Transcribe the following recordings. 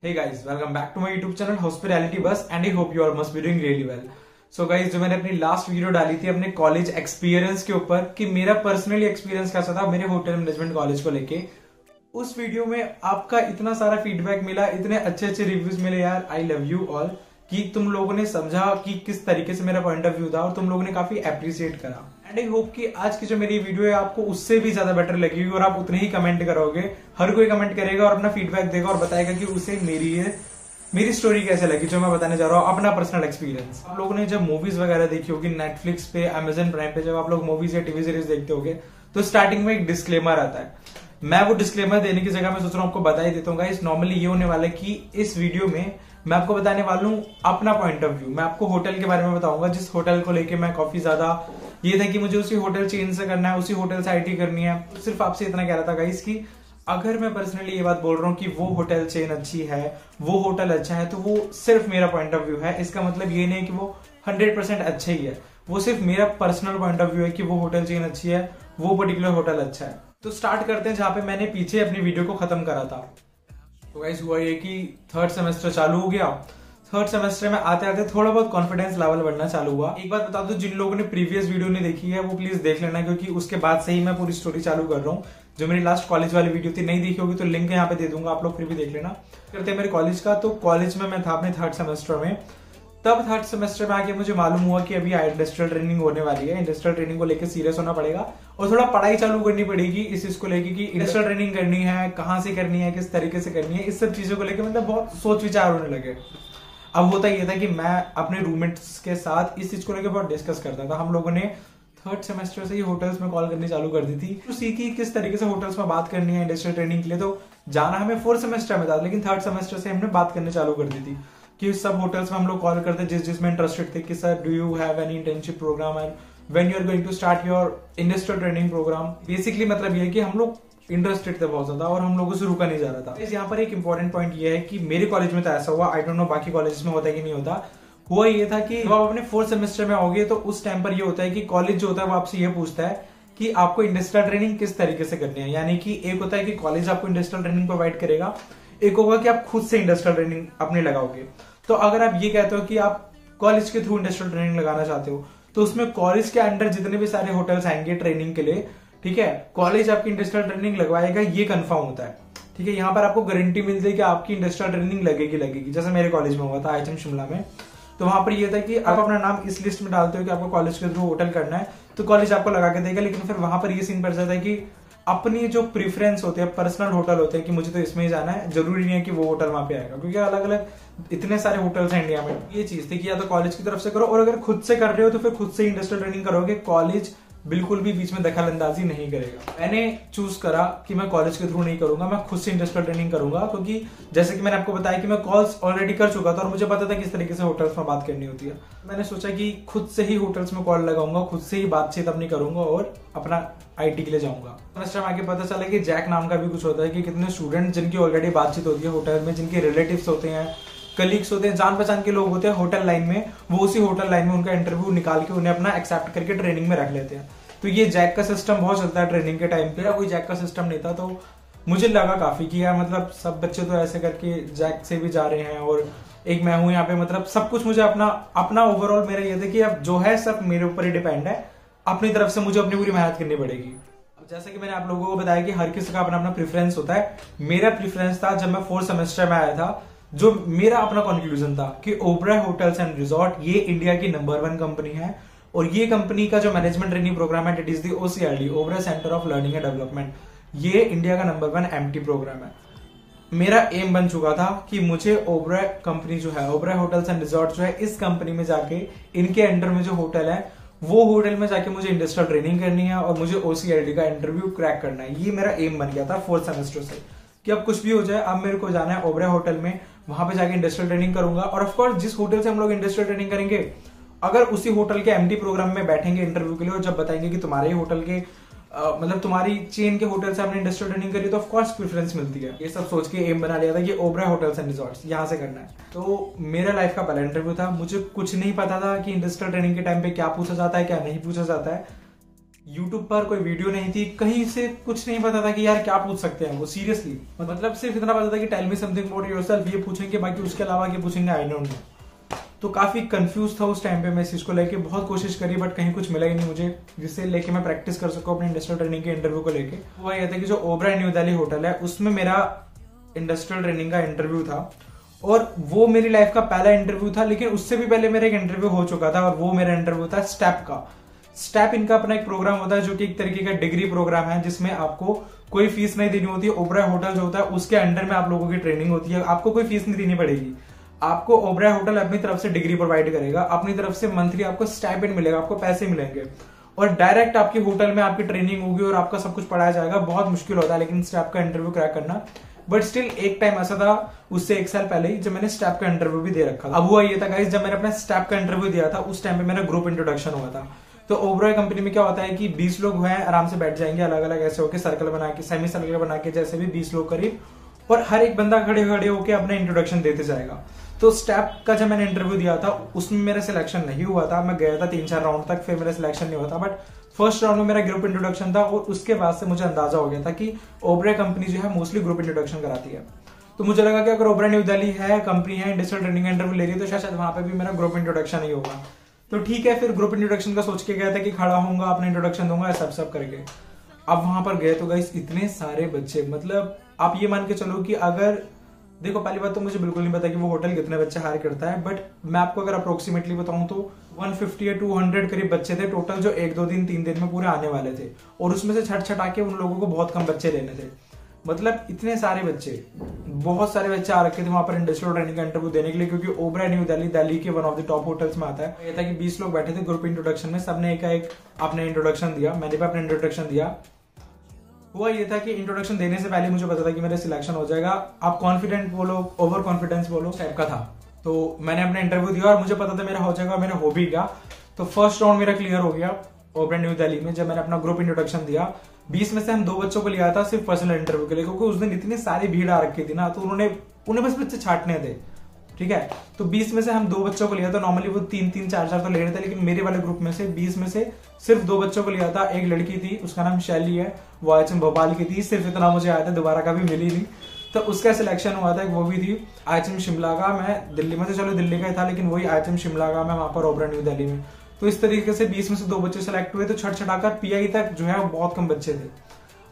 Hey guys, welcome back to my YouTube channel Hospitality Bus and I hope you all must be doing really well. So guys, जो मैंने अपनी last video डाली थी अपने college experience के ऊपर कि मेरा पर्सनली एक्सपीरियंस कैसा था मेरे होटल मैनेजमेंट कॉलेज को लेके, उस वीडियो में आपका इतना सारा फीडबैक मिला, इतने अच्छे अच्छे रिव्यूज मिले यार। आई लव यू ऑल कि तुम लोगों ने समझा कि किस तरीके से मेरा पॉइंट ऑफ व्यू था और तुम लोगों ने काफी अप्रिशिएट करा। एंड आई होप कि आज की जो मेरी वीडियो है आपको उससे भी ज्यादा बेटर लगेगी और आप उतने ही कमेंट करोगे। हर कोई कमेंट करेगा और अपना फीडबैक देगा और बताएगा कि उसे मेरी स्टोरी कैसे लगी जो मैं बताने जा रहा हूँ, अपना पर्सनल एक्सपीरियंस। आप लोगों ने जब मूवीज वगैरह देखी होगी नेटफ्लिक्स पे, अमेजन प्राइम पे, जब आप लोग मूवीज या टीवी सीरीज देखते होगे तो स्टार्टिंग में एक डिस्क्लेमर आता है। मैं वो डिस्क्लेमर देने की जगह मैं सोच रहा हूँ आपको बता ही देता हूँ गाइस। नॉर्मली ये होने वाला है कि इस वीडियो में मैं आपको बताने वाला हूँ अपना पॉइंट ऑफ व्यू। मैं आपको होटल के बारे में बताऊंगा जिस होटल को लेके मैं काफी ज्यादा ये था कि मुझे उसी होटल चेन से करना है, उसी होटल से आईटी करनी है। सिर्फ आपसे इतना कह रहा था गाइस कि अगर मैं पर्सनली ये बात बोल रहा हूँ कि वो होटल चेन अच्छी है, वो होटल अच्छा है, तो वो सिर्फ मेरा पॉइंट ऑफ व्यू है। इसका मतलब ये नहीं है कि वो 100% अच्छा ही है, वो सिर्फ मेरा पर्सनल पॉइंट ऑफ व्यू है कि वो होटल चेन अच्छी है, वो पर्टिकुलर होटल अच्छा है। तो स्टार्ट करते हैं जहां पे मैंने पीछे अपनी वीडियो को खत्म करा था। तो गाइस हुआ ये कि थर्ड सेमेस्टर चालू हो गया। थर्ड सेमेस्टर में आते आते थोड़ा बहुत कॉन्फिडेंस लेवल बढ़ना चालू हुआ। एक बात बता दो, जिन लोगों ने प्रीवियस वीडियो नहीं देखी है वो प्लीज देख लेना, क्योंकि उसके बाद से ही मैं पूरी स्टोरी चालू कर रहा हूँ। जो मेरी लास्ट कॉलेज वाली वीडियो थी नहीं देखी होगी तो लिंक यहाँ पे दे दूंगा, आप लोग फिर भी देख लेना। करते हैं मेरे कॉलेज का। तो कॉलेज में मैं था अपने थर्ड सेमेस्टर में। तब थर्ड सेमेस्टर में आके मुझे मालूम हुआ कि अभी इंडस्ट्रियल ट्रेनिंग होने वाली है। इंडस्ट्रियल ट्रेनिंग को लेकर सीरियस होना पड़ेगा और थोड़ा पढ़ाई चालू करनी पड़ेगी इस चीज को लेकर कि इंडस्ट्रियल ट्रेनिंग करनी है, कहाँ से करनी है, किस तरीके से करनी है, इस सब चीजों को लेकर मतलब बहुत सोच विचार होने लगे। अब होता ये था कि मैं अपने रूममेट्स के साथ इस चीज को लेकर बहुत डिस्कस करता था। हम लोगों ने थर्ड सेमेस्टर से ही होटल्स में कॉल करनी चालू कर दी थी, तो सीखी किस तरीके से होटल्स में बात करनी है इंडस्ट्रियल ट्रेनिंग के लिए। तो जाना हमें फोर्थ सेमेस्टर में था, लेकिन थर्ड सेमेस्टर से हमने बात करनी चालू कर दी थी कि सब होटल्स में हम लोग कॉल करते जिसमें इंटरेस्टेड थे कि sir do you have any internship programme and when you are going to start your industrial training programme. Basically मतलब ये है कि हम लोग इंटरेस्टेड थे बहुत ज्यादा और हम लोगों से रुका नहीं जा रहा था। यहाँ पर एक इंपॉर्टेंट पॉइंट ये है कि मेरे कॉलेज में तो ऐसा हुआ, आई डोंट नो बाकी कॉलेज में होता है कि नहीं होता। हुआ ये था कि जब आप अपने फोर्थ सेमेस्टर में आओगे तो उस टाइम पर ये होता है कि कॉलेज जो होता है वो आपसे ये पूछता है कि आपको इंडस्ट्रियल ट्रेनिंग किस तरीके से करनी है। यानी कि एक होता है कि कॉलेज आपको इंडस्ट्रियल ट्रेनिंग प्रोवाइड करेगा, एक होगा कि आप खुद से इंडस्ट्रियल ट्रेनिंग अपने लगाओगे। तो अगर आप ये कहते हो कि आप कॉलेज के थ्रू इंडस्ट्रियल ट्रेनिंग लगाना चाहते हो तो उसमें कॉलेज के अंडर जितने भी सारे होटल्स आएंगे ट्रेनिंग के लिए, ठीक है, कॉलेज आपकी इंडस्ट्रियल ट्रेनिंग लगवाएगा, ये कंफर्म होता है। ठीक है, यहाँ पर आपको गारंटी मिलती है कि आपकी इंडस्ट्रियल ट्रेनिंग लगेगी। जैसे मेरे कॉलेज में हुआ था IHM शिमला में। तो वहां पर यह था कि आप अपना नाम इस लिस्ट में डालते हो कि आपको कॉलेज के थ्रू होटल करना है तो कॉलेज आपको लगा के देगा। लेकिन फिर वहां पर ये सीन पड़ जाता है कि अपनी जो प्रेफरेंस होते हैं, पर्सनल होटल होते हैं कि मुझे तो इसमें ही जाना है, जरूरी नहीं है कि वो होटल वहां पे आएगा, क्योंकि अलग अलग इतने सारे होटल्स हैं इंडिया में। ये चीज थी कि या तो कॉलेज की तरफ से करो और अगर खुद से कर रहे हो तो फिर खुद से इंडस्ट्रियल ट्रेनिंग करोगे, कॉलेज बिल्कुल भी बीच में दखल अंदाजी नहीं करेगा। मैंने चूज करा कि मैं कॉलेज के थ्रू नहीं करूंगा, मैं खुद से इंडस्ट्रियल ट्रेनिंग करूंगा, क्योंकि जैसे कि मैंने आपको बताया कि मैं कॉल्स ऑलरेडी कर चुका था और मुझे पता था किस तरीके से होटल्स में बात करनी होती है। मैंने सोचा कि खुद से ही होटल्स में कॉल लगाऊंगा, खुद से ही बातचीत अपनी करूंगा और अपना IT के लिए जाऊंगा। सेमेस्टर में आके पता चला कि जैक नाम का भी कुछ होता है कि कितने स्टूडेंट जिनकी ऑलरेडी बातचीत होती है होटल में, जिनके रिलेटिव्स होते हैं, कलीग्स होते हैं, जान पहचान के लोग होते हैं होटल लाइन में, वो उसी होटल लाइन में उनका इंटरव्यू निकाल के उन्हें अपना एक्सेप्ट करके ट्रेनिंग में रख लेते हैं। तो ये जैक का सिस्टम बहुत चलता है ट्रेनिंग के टाइम पे। कोई जैक का सिस्टम नहीं था तो मुझे लगा काफी कि यार मतलब सब बच्चे तो ऐसे करके जैक से भी जा रहे हैं और एक मैं हूं यहाँ पे, मतलब सब कुछ मुझे अपना ओवरऑल मेरा ये था कि अब जो है सब मेरे ऊपर ही डिपेंड है, अपनी तरफ से मुझे अपनी पूरी मेहनत करनी पड़ेगी। जैसे कि मैंने आप लोगों को बताया कि हर किसी का अपना अपना प्रेफरेंस होता है। मेरा प्रेफरेंस था जब मैं फोर्थ सेमेस्टर में आया था, जो मेरा अपना कंक्लूजन था कि ओबराय होटल्स एंड रिजॉर्ट ये इंडिया की नंबर 1 कंपनी है और ये कंपनी का जो मैनेजमेंट ट्रेनिंग प्रोग्राम है, it is the OCLD, Oberoi centre of learning and development, ये इंडिया का नंबर 1 MT प्रोग्राम है। मेरा एम बन चुका था कि मुझे ओबराय कंपनी जो है, ओबराय होटल्स एंड रिजॉर्ट जो है, इस कंपनी में जाके इनके अंडर में जो होटल है वो होटल में जाके मुझे इंडस्ट्रियल ट्रेनिंग करनी है और मुझे OCLD का इंटरव्यू क्रैक करना है। ये मेरा एम बन गया था फोर्थ सेमेस्टर से कि अब कुछ भी हो जाए, अब मेरे को जाना है ओबराय होटल में, वहां पे जाके इंडस्ट्रियल ट्रेनिंग करूंगा। और ऑफकोर्स जिस होटल से हम लोग इंडस्ट्रियल ट्रेनिंग करेंगे, अगर उसी होटल के MT प्रोग्राम में बैठेंगे इंटरव्यू के लिए और जब बताएंगे कि तुम्हारे ही होटल के मतलब तुम्हारी चेन के होटल से हमने इंडस्ट्रियल ट्रेनिंग करी तो ऑफ कोर्स प्रेफरेंस मिलती है। ये सब सोच के एम बना लिया था कि ओबराय होटल्स एंड रिजॉर्ट्स यहां से करना है। तो मेरा लाइफ का पहला इंटरव्यू था। मुझे कुछ नहीं पता था कि इंडस्ट्रियल ट्रेनिंग के टाइम पे क्या पूछा जाता है, क्या नहीं पूछा जाता है। यूट्यूब पर कोई वीडियो नहीं थी, कहीं से कुछ नहीं पता था कि यार क्या पूछ सकते हैं वो, सीरियसली मतलब सिर्फ इतना पता था कि tell me something about yourself, ये पूछेंगे, बाकी उसके अलावा क्या पूछेंगे आई डोंट नो। तो काफी कंफ्यूज था उस टाइम पे मैं इस चीज को लेके, बहुत कोशिश करी बट कहीं कुछ मिला ही नहीं मुझे जिससे लेके मैं प्रैक्टिस कर सकूं अपने इंडस्ट्रियल ट्रेनिंग के इंटरव्यू को लेके। हुआ यह था कि जो ओबराय न्यू दिल्ली होटल है उसमें मेरा इंडस्ट्रियल ट्रेनिंग का इंटरव्यू था, और वो मेरी लाइफ का पहला इंटरव्यू था। लेकिन उससे भी पहले मेरा एक इंटरव्यू हो चुका था, और वो मेरा इंटरव्यू था स्टेप का। स्टेप इनका अपना एक प्रोग्राम होता है जो कि एक तरीके का डिग्री प्रोग्राम है, जिसमें आपको कोई फीस नहीं देनी होती है। ओबराय होटल जो होता है उसके अंडर में आप लोगों की ट्रेनिंग होती है, आपको कोई फीस नहीं देनी पड़ेगी। आपको ओबराय होटल अपनी तरफ से डिग्री प्रोवाइड करेगा, अपनी तरफ से मंथली आपको स्टाइपेंड मिलेगा, आपको पैसे मिलेंगे, और डायरेक्ट आपकी होटल में आपकी ट्रेनिंग होगी और आपका सब कुछ पढ़ाया जाएगा। बहुत मुश्किल होता है लेकिन स्टेप का इंटरव्यू क्रैक करना, बट स्टिल एक टाइम ऐसा था उससे 1 साल पहले ही जब मैंने स्टेप का इंटरव्यू भी दे रखा था। अब हुआ ये था गाइस, जब मैंने अपना स्टेप का इंटरव्यू दिया था उस टाइम पे मेरा ग्रुप इंट्रोडक्शन हुआ था। तो ओबराय कंपनी में क्या होता है कि 20 लोग हैं, आराम से बैठ जाएंगे अलग अलग ऐसे होके सर्कल बना के, सेमी सर्कल बना के, जैसे भी 20 लोग करीब, और हर एक बंदा खड़े खड़े होके अपना इंट्रोडक्शन देते जाएगा। तो स्टेप का जब मैंने इंटरव्यू दिया था उसमें मेरा सिलेक्शन नहीं हुआ था, मैं गया था 3-4 राउंड तक, फिर मेरा सिलेक्शन नहीं हुआ था। बट फर्स्ट राउंड में मेरा ग्रुप इंट्रोडक्शन था, और उसके बाद से मुझे अंदाजा हो गया था कि ओबराय कंपनी जो है मोस्टली ग्रुप इंट्रोडक्शन कराती है। तो मुझे लगा कि अगर ओबराय न्यू दिल्ली है कंपनी है, इंडस्ट्रियल ट्रेनिंग इंटरव्यू ले रही है, तो शायद वहां पे भी मेरा ग्रुप इंट्रोडक्शन ही होगा। तो ठीक है, फिर ग्रुप इंट्रोडक्शन का सोच के गया था कि खड़ा होऊंगा, अपना इंट्रोडक्शन दूंगा, सब करके। अब वहां पर गए तो गाइस इतने सारे बच्चे, मतलब आप ये मान के चलो कि अगर देखो, पहली बात तो मुझे बिल्कुल नहीं पता कि वो होटल कितने बच्चे हायर करता है, बट मैं आपको अगर अप्रोक्सीमेटली बताऊं तो 150 या 200 करीब बच्चे थे टोटल, जो 1 2 दिन 3 दिन में पूरे आने वाले थे, और उसमें से छट छटा के उन लोगों को बहुत कम बच्चे लेने थे। मतलब इतने सारे बच्चे, बहुत सारे बच्चे आ रखे थे वहां पर इंडस्ट्रियल ट्रेनिंग का इंटरव्यू देने के लिए, क्योंकि ओबराय न्यू दिल्ली दिल्ली के one of the top hotels में आता है। ये था कि 20 लोग बैठे थे ग्रुप इंट्रोडक्शन में, सबने एक अपने इंट्रोडक्शन दिया, मैंने भी अपना इंट्रोडक्शन दिया। हुआ ये था कि इंट्रोडक्शन देने से पहले मुझे पता था कि मेरा सिलेक्शन हो जाएगा। आप कॉन्फिडेंट बोलो, ओवर कॉन्फिडेंस बोलो, टाइप का था। तो मैंने अपना इंटरव्यू दिया और मुझे पता था मेरा हो जाएगा, मेरा हो भी गया। तो फर्स्ट राउंड मेरा क्लियर हो गया ओबराय न्यू दिल्ली में। जब मैंने अपना ग्रुप इंट्रोडक्शन दिया, 20 में से हम 2 बच्चों को लिया था सिर्फ पर्सनल इंटरव्यू के लिए, क्योंकि उस दिन इतनी सारी भीड़ आ रखी थी ना, तो उन्हें बस बच्चे छांटने थे, ठीक है। तो 20 में से हम 2 बच्चों को लिया था, नॉर्मली वो 3-3 4-4 तो ले रहे थे, लेकिन मेरे वाले ग्रुप में से 20 में से सिर्फ 2 बच्चों को लिया था। एक लड़की थी, उसका नाम शैली है, वो IHM भोपाल की थी, सिर्फ इतना मुझे आया था, दोबारा कभी मिली नहीं। तो उसका सिलेक्शन हुआ था, वो भी थी IHM शिमला का। मैं दिल्ली में, तो चलो दिल्ली का ही था, लेकिन वही IHM शिमला का, मैं वहां पर ओबराय न्यू दिल्ली में। तो इस तरीके से 20 में से 2 बच्चे सिलेक्ट हुए, तो छट छटाकर PI तक जो है बहुत कम बच्चे थे।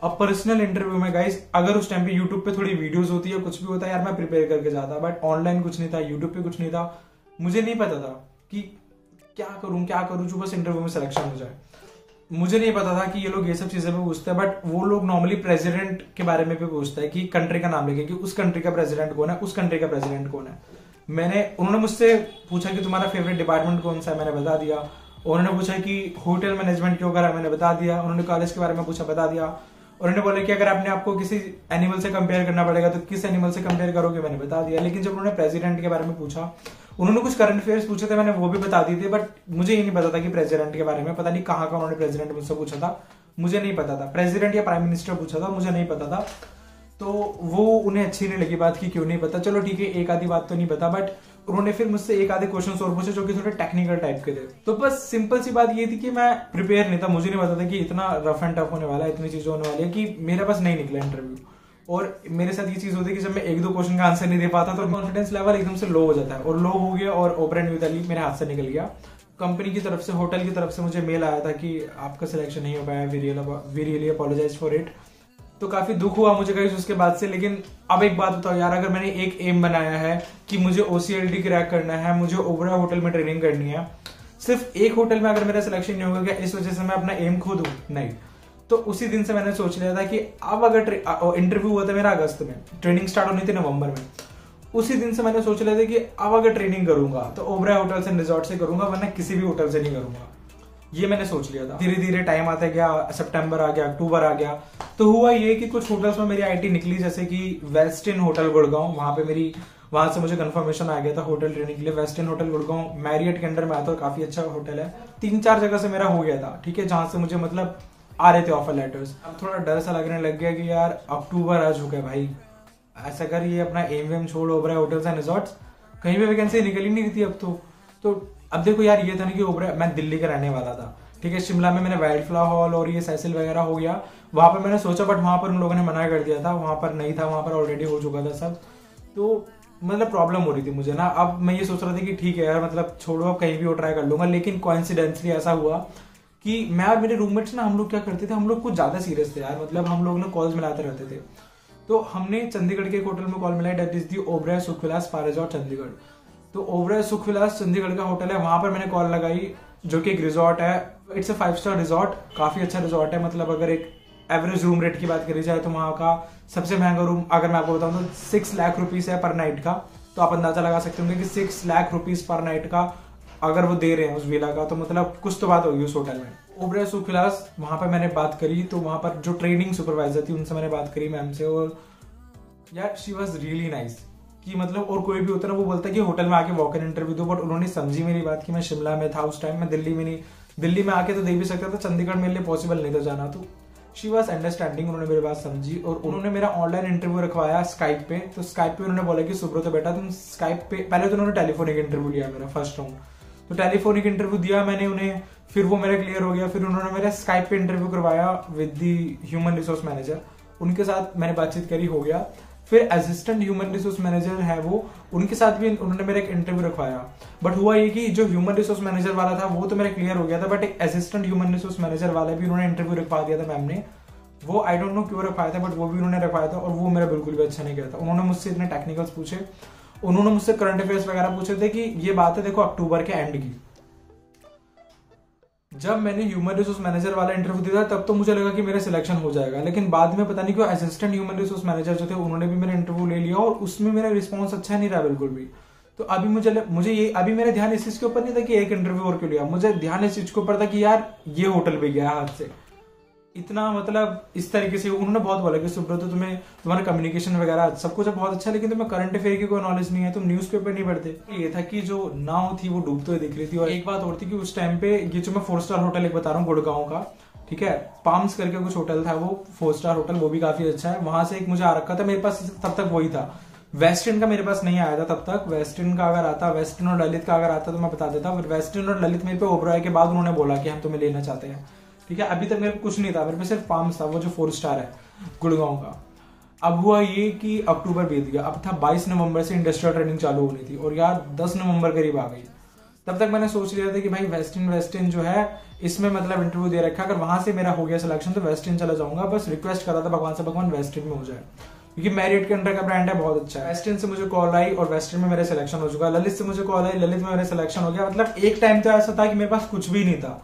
अब पर्सनल इंटरव्यू में गाइस, अगर उस टाइम पे यूट्यूब पे थोड़ी वीडियोस होती है, कुछ भी होता है यार, मैं प्रिपेयर करके जाता, बट ऑनलाइन कुछ नहीं था, यूट्यूब पे कुछ नहीं था, मुझे नहीं पता था कि क्या करूं जो बस इंटरव्यू में सिलेक्शन हो जाए। मुझे नहीं पता था कि ये लोग ये सब चीजें भी पूछते हैं, बट वो लोग नॉर्मली प्रेसिडेंट के बारे में भी पूछते हैं कि कंट्री का नाम लेके, कि उस कंट्री का प्रेसिडेंट कौन है, उस कंट्री का प्रेसिडेंट कौन है। उन्होंने मुझसे पूछा कि तुम्हारा फेवरेट डिपार्टमेंट कौन सा है, मैंने बता दिया। उन्होंने पूछा कि होटल मैनेजमेंट क्यों करा, मैंने बता दिया। उन्होंने कॉलेज के बारे में पूछा, बता दिया। उन्होंने बोला कि अगर आपने आपको किसी एनिमल से कंपेयर करना पड़ेगा तो किस एनिमल से कंपेयर करोगे, मैंने बता दिया। लेकिन जब उन्होंने प्रेसिडेंट के बारे में पूछा, उन्होंने कुछ करंट अफेयर्स पूछे थे, मैंने वो भी बता दिए थे, बट मुझे ये नहीं पता था कि प्रेसिडेंट के बारे में, पता नहीं कहाँ का उन्होंने प्रेसिडेंट मुझसे पूछा था, मुझे नहीं पता था। प्रेसिडेंट या प्राइम मिनिस्टर पूछा था, मुझे नहीं पता था। तो वो उन्हें अच्छी नहीं लगी बात, की क्यों नहीं पता। चलो ठीक है, एक आधी बात तो नहीं पता, बट उन्होंने फिर मुझसे एक आधे क्वेश्चन और पूछे जो कि थोड़े टेक्निकल टाइप के थे। तो बस सिंपल सी बात ये थी कि मैं प्रिपेयर नहीं था, मुझे नहीं पता था कि इतना रफ एंड टफ होने वाला है, इतनी चीजें होने वाली है, कि मेरे पास नहीं निकला इंटरव्यू। और मेरे साथ ये चीज होती है कि जब मैं 1-2 क्वेश्चन का आंसर नहीं दे पाता तो कॉन्फिडेंस लेवल एकदम से लो हो जाता है, और लो हो गया और ओबराय न्यू दिल्ली मेरे हाथ से निकल गया। कंपनी की तरफ से, होटल की तरफ से मुझे मेल आया था कि आपका सिलेक्शन नहीं हो पाया, we really apologise for it. तो काफी दुख हुआ मुझे गाइस उसके बाद से। लेकिन अब एक बात बताओ यार, अगर मैंने एक एम बनाया है कि मुझे OCLT क्रैक करना है, मुझे ओबराय होटल में ट्रेनिंग करनी है, सिर्फ एक होटल में अगर मेरा सिलेक्शन नहीं होगा, क्या इस वजह से मैं अपना एम खो दूं? नहीं। तो उसी दिन से मैंने सोच लिया था कि अब अगर इंटरव्यू हुआ था मेरा अगस्त में, ट्रेनिंग स्टार्ट होनी थी नवंबर में, उसी दिन से मैंने सोच लिया था कि अब अगर ट्रेनिंग करूंगा तो ओबराय होटल्स एंड रिजॉर्ट से करूंगा, वरना किसी भी होटल से नहीं करूंगा। ये मैंने सोच लिया था। धीरे धीरे टाइम आता गया, सितंबर आ गया, अक्टूबर आ गया, तो हुआ ये कि कुछ होटल्स में मेरी आईटी निकली, जैसे कि वेस्टिन होटल गुड़गांव, वहां से मुझे कंफर्मेशन आ गया था होटल ट्रेनिंग के लिए। वेस्टिन होटल गुड़गांव मैरियट के अंडर में आता है, काफी अच्छा होटल है। 3-4 जगह से मेरा हो गया था, ठीक है, जहां से मुझे मतलब आ रहे थे ऑफर लेटर्स। अब थोड़ा डर सा लगने लग गया कि यार अक्टूबर आ चुका है भाई, ऐसा कर ये अपना एम वेम छोड़, ओबराय होटल्स एंड रिजॉर्ट्स, कहीं भी वैकेंसी निकल ही नहीं रही थी अब तो अब देखो यार, ये था ना कि ओबराय, मैं दिल्ली का रहने वाला था, ठीक है, शिमला में मैंने वाइल्ड फ्लावर हॉल और ये सैसिल वगैरह हो गया, वहां पर मैंने सोचा, बट वहां पर उन लोगों ने मना कर दिया था, वहां पर नहीं था, वहां पर ऑलरेडी हो चुका था सब। तो मतलब प्रॉब्लम हो रही थी मुझे ना। अब मैं ये सोच रहा था कि ठीक है यार, मतलब छोड़ो, अब कहीं भी वो ट्राई कर लूंगा। लेकिन कोइंसिडेंटली ऐसा हुआ कि मैं और मेरे रूममेट्स ना, हम लोग क्या करते थे, हम लोग कुछ ज्यादा सीरियस थे यार, मतलब हम लोग ना कॉल्स मिलाते रहते थे। तो हमने चंडीगढ़ के एक होटल में कॉल मिलाई, date is the Oberoi Sukhvilas spa resort Chandigarh. तो ओबराय सुखविलास चंडीगढ़ का होटल है, वहां पर मैंने कॉल लगाई, जो कि एक रिजॉर्ट है। इट्स अ 5 स्टार रिजॉर्ट, काफी अच्छा रिजॉर्ट है। मतलब अगर एक एवरेज रूम रेट की बात करी जाए तो वहां का सबसे महंगा रूम अगर मैं आपको बताऊं तो 6 लाख रुपीज है पर नाइट का। तो आप अंदाजा लगा सकते होंगे कि 6 लाख रुपीज पर नाइट का अगर वो दे रहे हैं उस विला का, तो मतलब कुछ तो बात होगी उस होटल में। ओबराय सुखविलास, वहां पर मैंने बात करी, तो वहां पर जो ट्रेनिंग सुपरवाइजर थी उनसे मैंने बात करी, मैम से, और यार शी वॉज रियली नाइस। कि मतलब और कोई भी होता ना, वो बोलता है कि होटल में आके वॉक इन इंटरव्यू दो, बट उन्होंने समझी मेरी बात कि मैं शिमला में था उस टाइम, मैं दिल्ली में नहीं, दिल्ली में आके तो दे भी सकता था, चंडीगढ़ मेरे लिए पॉसिबल नहीं था जाना। तो शी वॉज अंडरस्टैंडिंग, उन्होंने मेरी बात समझी और उन्होंने मेरा ऑनलाइन इंटरव्यू रखवाया स्काइप पे। तो स्काइप पे उन्होंने बोला कि सुब्रतो बेटा तुम स्काइप पे, पहले तो उन्होंने टेलीफोनिक इंटरव्यू लिया मेरा फर्स्ट राउंड, तो टेलीफोनिक इंटरव्यू दिया मैंने उन्हें, फिर वो मेरा क्लियर हो गया, फिर उन्होंने मेरा स्काइप पे इंटरव्यू करवाया with the human resource manager, उनके साथ मैंने बातचीत करी, हो गया। फिर असिस्टेंट ह्यूमन रिसोर्स मैनेजर है वो, उनके साथ भी उन्होंने मेरा एक इंटरव्यू रखवाया। बट हुआ ये कि जो ह्यूमन रिसोर्स मैनेजर वाला था वो तो मेरा क्लियर हो गया था, बट एक असिस्टेंट ह्यूमन रिसोर्स मैनेजर वाला भी उन्होंने इंटरव्यू रखवा दिया था मैम ने। वो आई डोंट नो क्यों रखवाया था, बट वो भी उन्होंने रखवाया था और वो मेरा बिल्कुल भी अच्छा नहीं किया था। उन्होंने मुझसे इतने टेक्निकल्स पूछे, उन्होंने मुझसे करंट अफेयर्स वगैरह पूछे थे कि ये बात है देखो अक्टूबर के एंड की। जब मैंने ह्यूमन रिसोर्स मैनेजर वाला इंटरव्यू दिया तब तो मुझे लगा कि मेरा सिलेक्शन हो जाएगा, लेकिन बाद में पता नहीं क्यों असिस्टेंट ह्यूमन रिसोर्स मैनेजर जो थे उन्होंने भी मेरा इंटरव्यू ले लिया और उसमें मेरा रिस्पॉन्स अच्छा नहीं रहा बिल्कुल भी। तो अभी मुझे ये अभी मेरा ध्यान इस चीज के ऊपर नहीं था कि एक इंटरव्यू और क्यों लिया, मुझे ध्यान इस चीज के ऊपर था कि यार ये होटल भी गया हाथ से। इतना मतलब इस तरीके से उन्होंने बहुत बोला कि सुब्रतो तुम्हारा कम्युनिकेशन वगैरह सब कुछ बहुत अच्छा, लेकिन तुम्हें करंट अफेयर की कोई नॉलेज नहीं है, तुम न्यूज़पेपर नहीं पढ़ते। ये था कि जो नाव थी वो डूबते हुए दिख रही थी। और एक बात और थी कि उस टाइम पे ये जो मैं 4 स्टार होटल एक बता रहा हूँ गुड़गांव का, ठीक है, पाम्स करके कुछ होटल था, वो 4 स्टार होटल, वो भी काफी अच्छा है। वहां से एक मुझे आ रखा था, मेरे पास तब तक वही था, वेस्टर्न का मेरे पास नहीं आया था तब तक। वेस्टर्न का अगर आता, वेस्टर्न और ललित का अगर आता तो मैं बता देता, वेस्टर्न और ललित मेरे पे ओबराय के बाद उन्होंने बोला कि हम तुम्हें लेना चाहते हैं, ठीक है। अभी तक मेरे को कुछ नहीं था, मेरे पे सिर्फ पाम्स था, वो जो 4 स्टार है गुड़गांव का। अब हुआ ये कि अक्टूबर बीत गया, अब था 22 नवंबर से इंडस्ट्रियल ट्रेनिंग चालू होनी थी और यार 10 नवंबर करीब आ गई। तब तक मैंने सोच लिया था कि भाई वेस्टर्न जो है इसमें मतलब इंटरव्यू दे रखा, अगर वहां से मेरा हो गया सिलेक्शन तो वेस्टर्न चला जाऊंगा। बस रिक्वेस्ट करा था भगवान से, भगवान वेस्टर्न में हो जाए, क्योंकि मैरियट के अंडर का ब्रांड है, बहुत अच्छा है। वेस्टर्न से मुझे कॉल आई और वेस्टर्न में मेरा सिलेक्शन हो चुका। ललित से मुझे कॉल आई, ललित में मेरा सिलेक्शन हो गया। मतलब एक टाइम तो ऐसा था कि मेरे पास कुछ भी नहीं था,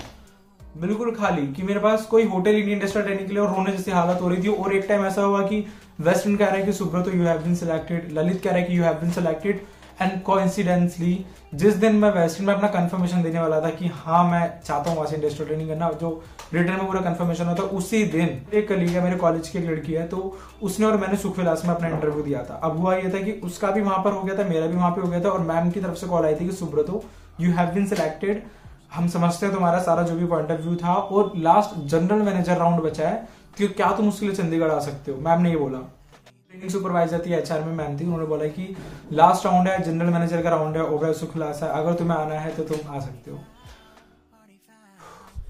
बिल्कुल खाली, कि मेरे पास कोई होटल ही नहीं इंडस्ट्रियल ट्रेनिंग के लिए, और रोने जैसी हालत हो रही थी। और एक टाइम ऐसा हुआ कि वेस्टर्न कह रहा है कि Subrato you have been selected, Lalit कह रहा है कि you have been selected, and coincidentally जिस दिन मैं वेस्टर्न में अपना कंफर्मेशन देने वाला था कि हाँ मैं चाहता हूँ वहां से इंडस्ट्रियल ट्रेनिंग करना, जो रिटर्न में पूरा कंफर्मेशन होता, उसी दिन एक कलीग है मेरे कॉलेज की, एक लड़की है, तो उसने और मैंने सुखविलास में अपना इंटरव्यू दिया था। अब हुआ ये था कि उसका भी वहां पर हो गया था, मेरा भी वहां पे हो गया था, और मैम की तरफ से कॉल आई थी कि Subrato you have been selected, हम समझते हैं तुम्हारा सारा जो भी पॉइंट ऑफ व्यू था, और लास्ट जनरल मैनेजर राउंड बचा है, कि क्या तुम उसके लिए चंडीगढ़ आ सकते हो। मैम ने ये बोला, ट्रेनिंग सुपरवाइजर थी, एचआर में मैम थी, उन्होंने बोला कि लास्ट राउंड है, जनरल मैनेजर का राउंड है, ओबराय सुखविलास है, अगर तुम्हें आना है तो तुम आ सकते हो।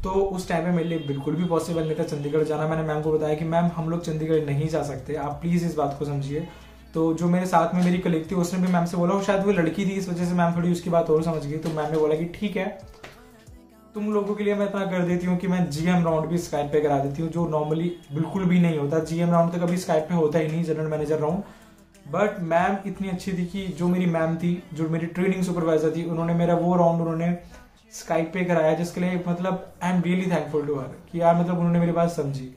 तो उस टाइम में मेरे लिए बिल्कुल भी पॉसिबल नहीं था चंडीगढ़ जाना। मैंने मैम को बताया कि मैम हम लोग चंडीगढ़ नहीं जा सकते, आप प्लीज इस बात को समझिए। तो जो मेरे साथ में मेरी कलीग थी उसने भी मैम से बोला, और शायद वो लड़की थी इस वजह से मैम थोड़ी उसकी बात और समझ गई। तो मैम ने बोला कि ठीक है, तुम लोगों के लिए मैं इतना कर देती हूँ कि मैं जीएम राउंड भी स्काइप पे करा देती हूँ, जो नॉर्मली बिल्कुल भी नहीं होता। जीएम राउंड तो कभी स्काइप पे होता ही नहीं, general manager round. But ma'am इतनी अच्छी थी कि जो मेरी मैम थी, जो मेरी ट्रेनिंग सुपरवाइजर थी, उन्होंने मेरा वो राउंड उन्होंने स्काइप पे कराया, जिसके लिए मतलब I am really thankful to her, कि यार मतलब उन्होंने मेरी बात समझी।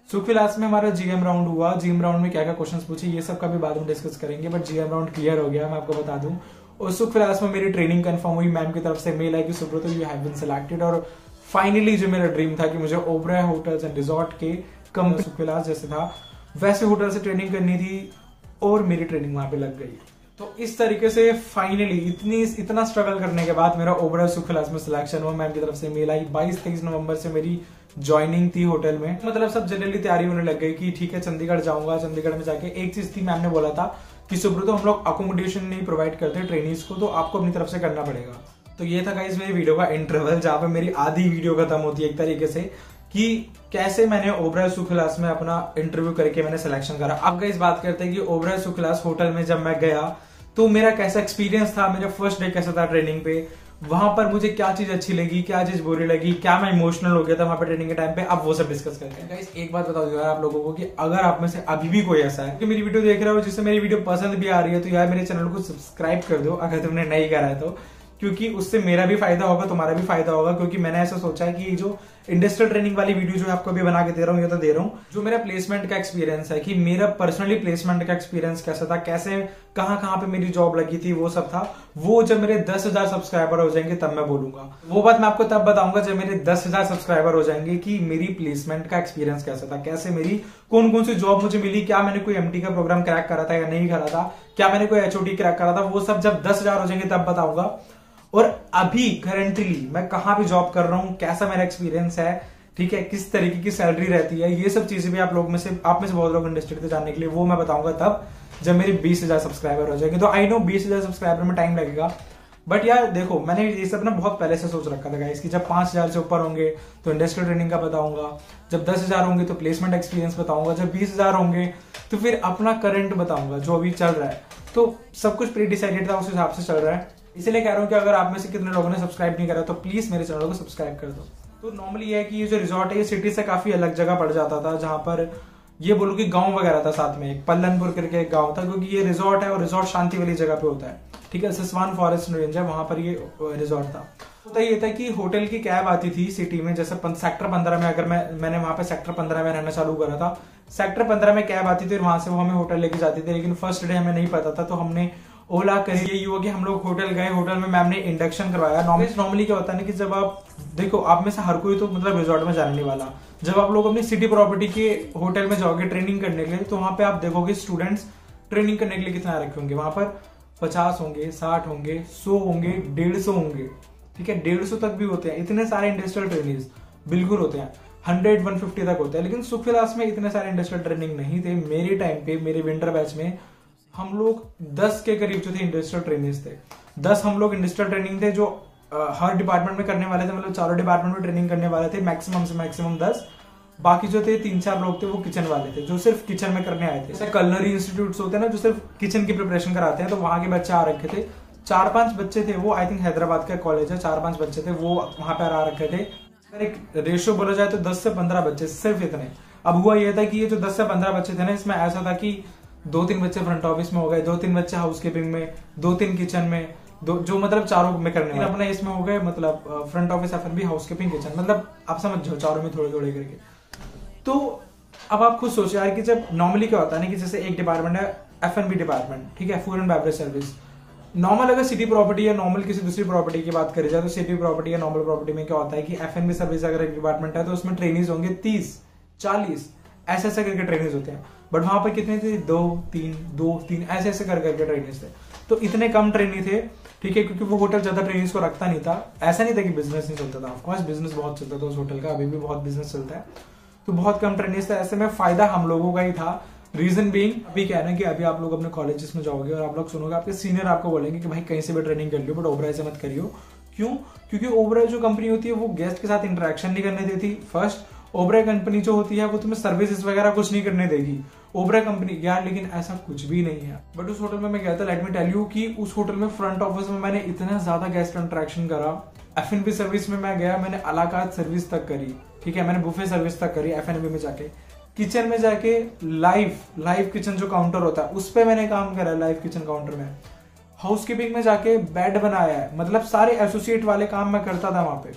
सुखविलास में हमारा जीएम राउंड हुआ, जीएम राउंड में क्या क्या क्वेश्चंस पूछे ये सब का भी बाद में डिस्कस करेंगे, बट जीएम राउंड क्लियर हो गया, मैं आपको बता दूं। और सुखविलास में मेरी ट्रेनिंग कंफर्म हुई, मैम की तरफ से मेल आई कि Subrato you have been selected. और फाइनली जो मेरा ड्रीम था कि मुझे ओबराय होटल्स एंड रिजॉर्ट के कंपनी सुखविलास जैसे था वैसे होटल से ट्रेनिंग करनी थी, और मेरी ट्रेनिंग वहां पे लग गई। तो इस तरीके से फाइनली इतना स्ट्रगल करने के बाद मेरा ओबराय सुखविलास में सिलेक्शन हुआ, मैम की तरफ से मेल आई। 22-23 नवंबर से मेरी ज्वाइनिंग थी होटल में। मतलब सब जनरली तैयारी होने लग गई कि ठीक है चंडीगढ़ जाऊंगा। चंडीगढ़ में जाके एक चीज थी, मैम ने बोला था कि सुब्रतो हम लोग अकोमोडेशन नहीं प्रोवाइड करते ट्रेनिंग्स को, तो आपको अपनी तरफ से करना पड़ेगा। तो ये था गाइस मेरी वीडियो का इंटरवल, जहां पे मेरी आधी वीडियो खत्म होती है एक तरीके से कि कैसे मैंने ओबराय सुखविलास में अपना इंटरव्यू करके मैंने सिलेक्शन करा। अब गाइस बात करते हैं कि ओबराय सुखविलास होटल में जब मैं गया तो मेरा कैसा एक्सपीरियंस था, मेरा फर्स्ट डे कैसा था ट्रेनिंग पे, वहां पर मुझे क्या चीज अच्छी लगी, क्या चीज बुरी लगी, क्या मैं इमोशनल हो गया था वहां पर ट्रेनिंग के टाइम पे, अब वो सब डिस्कस करते हैं। गाइस एक बात बता दो यार आप लोगों को कि अगर आप में से अभी भी कोई ऐसा है कि मेरी वीडियो देख रहे हो जिससे मेरी वीडियो पसंद भी आ रही है, तो यार मेरे चैनल को सब्सक्राइब कर दो अगर तुमने नहीं करा है तो, क्योंकि उससे मेरा भी फायदा होगा, तुम्हारा भी फायदा होगा। क्योंकि मैंने ऐसा सोचा है कि जो इंडस्ट्रियल ट्रेनिंग वाली वीडियो जो आपको अभी बना के दे रहा हूँ, ये तो दे रहा हूँ जो मेरा प्लेसमेंट का एक्सपीरियंस है, कि मेरा पर्सनली प्लेसमेंट का एक्सपीरियंस कैसा था, कैसे कहां पे मेरी जॉब लगी थी, वो सब था। वो जब मेरे 10,000 सब्सक्राइबर हो जाएंगे तब मैं बोलूंगा। वो बात मैं आपको तब बताऊंगा जब मेरे 10,000 सब्सक्राइबर हो जाएंगे कि मेरी प्लेसमेंट का एक्सपीरियंस कैसा था, कैसे मेरी कौन कौन सी जॉब मुझे मिली, क्या मैंने कोई एमटी का प्रोग्राम क्रैक करा था या नहीं करा था, क्या मैंने कोई एचओटी क्रैक करा था, वो सब जब 10,000 हो जाएंगे तब बताऊंगा। और अभी करेंटली मैं कहां पे जॉब कर रहा हूं, कैसा मेरा एक्सपीरियंस है, ठीक है, किस तरीके की सैलरी रहती है, ये सब चीजें भी आप में से बहुत लोग इंडस्ट्री से जानने के लिए, वो मैं बताऊंगा तब जब मेरे 20,000 सब्सक्राइबर हो जाएंगे। तो आई नो 20,000 सब्सक्राइबर में टाइम लगेगा, बट यार देखो मैंने ये सब ना बहुत पहले से सोच रखा था गाइस कि जब 5,000 से ऊपर होंगे तो इंडस्ट्रियल ट्रेनिंग का बताऊंगा, जब 10,000 होंगे तो प्लेसमेंट एक्सपीरियंस बताऊंगा, जब 20,000 होंगे तो फिर अपना करंट बताऊंगा जो अभी चल रहा है। तो सब कुछ प्री डिसाइडेड था, उस हिसाब से चल रहा है। इसलिए कह रहा हूं कि अगर आप में से कितने लोगों ने सब्सक्राइब नहीं करा तो प्लीज मेरे चैनल को सब्सक्राइब कर दो। तो नॉर्मली ये है कि ये जो रिजॉर्ट है ये सिटी से काफी अलग जगह पड़ जाता था, जहां पर ये बोलो कि गांव वगैरह था, साथ में एक पल्लनपुर करके एक गांव था, क्योंकि ये रिजॉर्ट है और रिजॉर्ट शांति वाली जगह पे होता है, ठीक है, सिसवान फॉरेस्ट रेंज है, वहां पर ये रिजॉर्ट था। होता ये था कि होटल की कैब आती थी सिटी में, जैसे सेक्टर 15 में, अगर मैंने वहां पे सेक्टर 15 में रहना चालू करा था, सेक्टर 15 में कैब आती थी, वहां से वो हमें होटल लेके जाती थी। लेकिन फर्स्ट डे हमें नहीं पता था तो हमने ओला करी। यही हुआ कि हम लोग होटल गए, होटल में मैम ने इंडक्शन करवाया। नॉर्मली क्या होता है ना कि जब आप देखो, आप में से हर कोई तो मतलब रिजॉर्ट में जाने नहीं वाला, जब आप लोग अपनी सिटी प्रॉपर्टी के होटल में जाओगे ट्रेनिंग करने के लिए, तो वहां पे आप देखोगे स्टूडेंट्स ट्रेनिंग करने के लिए कितना रखे होंगे, वहां पर 50 होंगे, 60 होंगे, 100 होंगे, 150 होंगे, ठीक है, 150 तक भी होते हैं। इतने सारे इंडस्ट्रियल ट्रेनिंग बिल्कुल होते हैं, 100-150 तक होते हैं। लेकिन सुखविलास में इतने सारे इंडस्ट्रियल ट्रेनिंग नहीं थे। मेरे टाइम पे, मेरे विंटर बैच में हम लोग 10 के करीब जो थे इंडस्ट्रियल ट्रेनिंग थे। 10 हम लोग इंडस्ट्रियल ट्रेनिंग थे जो हर डिपार्टमेंट में करने वाले थे, मतलब चारों डिपार्टमेंट में ट्रेनिंग करने वाले थे, मैक्सिमम से मैक्सिमम 10। बाकी जो थे 3-4 लोग थे वो किचन वाले थे, जो सिर्फ किचन में करने आए थे। जैसे कलनरी इंस्टीट्यूट होते हैं ना जो सिर्फ किचन की प्रिपरेशन कराते हैं, तो वहां के बच्चे आ रखे थे। 4-5 बच्चे थे, वो आई थिंक हैदराबाद का कॉलेज है, 4-5 बच्चे थे वो वहां पर आ रखे थे। अगर एक रेशियो बोला जाए तो 10 से 15 बच्चे, सिर्फ इतने। अब हुआ यह था कि ये जो 10 से 15 बच्चे थे ना, इसमें ऐसा था कि 2-3 बच्चे फ्रंट ऑफिस में हो गए, 2-3 बच्चे हाउसकीपिंग में, 2-3 किचन में, जो मतलब चारों में करने अपना इसमें हो गए, मतलब फ्रंट ऑफिस, एफएनबी, हाउसकीपिंग, किचन, मतलब आप समझ जाओ चारों में थोड़े थोड़े करके। तो अब आप खुद सोचो यार कि जब नॉर्मली क्या होता है ना कि जैसे एक डिपार्टमेंट है एफएनबी डिपार्टमेंट, ठीक है, food and beverage service. Normal अगर सिटी प्रॉपर्टी या नॉर्मल किसी दूसरी प्रॉपर्टी की बात करी जाए तो सिटी प्रॉपर्टी या नॉर्मल प्रॉपर्टी में क्या होता है कि एफएनबी सर्विस अगर एक डिपार्टमेंट है तो उसमें ट्रेनिंग होंगे 30-40 ऐसे ऐसे करके ट्रेनिंग होते हैं। बट वहां पर कितने थे, 2-3 ऐसे ऐसे करके ट्रेनिंग थे। तो इतने कम ट्रेनिंग थे, ठीक है, क्योंकि वो होटल ज्यादा ट्रेनिंग को रखता नहीं था। ऐसा नहीं था कि बिजनेस नहीं चलता था, ऑफकोर्स बिजनेस बहुत चलता था उस होटल का, अभी भी बहुत बिजनेस चलता है। तो बहुत कम ट्रेनिंग था, ऐसे में फायदा हम लोगों का ही था। रीजन बीइंग, अभी क्या है ना कि अभी आप लोग अपने कॉलेजेस में जाओगे और आप लोग सुनोगे, आपके सीनियर आपको बोलेंगे कि भाई कहीं से भी ट्रेनिंग कर लियो बट ओबराय से मत करियो। क्यों? क्योंकि ओबराय जो कंपनी होती है वो गेस्ट के साथ इंटरेक्शन नहीं करने देती। फर्स्ट, ओबराय कंपनी जो होती है वो तुम्हें सर्विसेज वगैरह कुछ नहीं करने देगी ओबराय कंपनी यार। लेकिन ऐसा कुछ भी नहीं है। बट उस होटल में मैं गया था, लेट मी टेल यू कि उस होटल में फ्रंट ऑफिस में मैंने इतना ज्यादा गेस्ट इंटरेक्शन करा। एफएनबी सर्विस में मैं गया, मैंने अलाकात सर्विस तक करी, ठीक है, मैंने बुफे सर्विस तक करी एफएनबी में जाके। किचन में जाके लाइव किचन जो काउंटर होता है उस पे मैंने काम करा, लाइव किचन काउंटर में। हाउसकीपिंग में जाके बेड बनाया है, मतलब सारे एसोसिएट वाले काम मैं करता था वहां पे।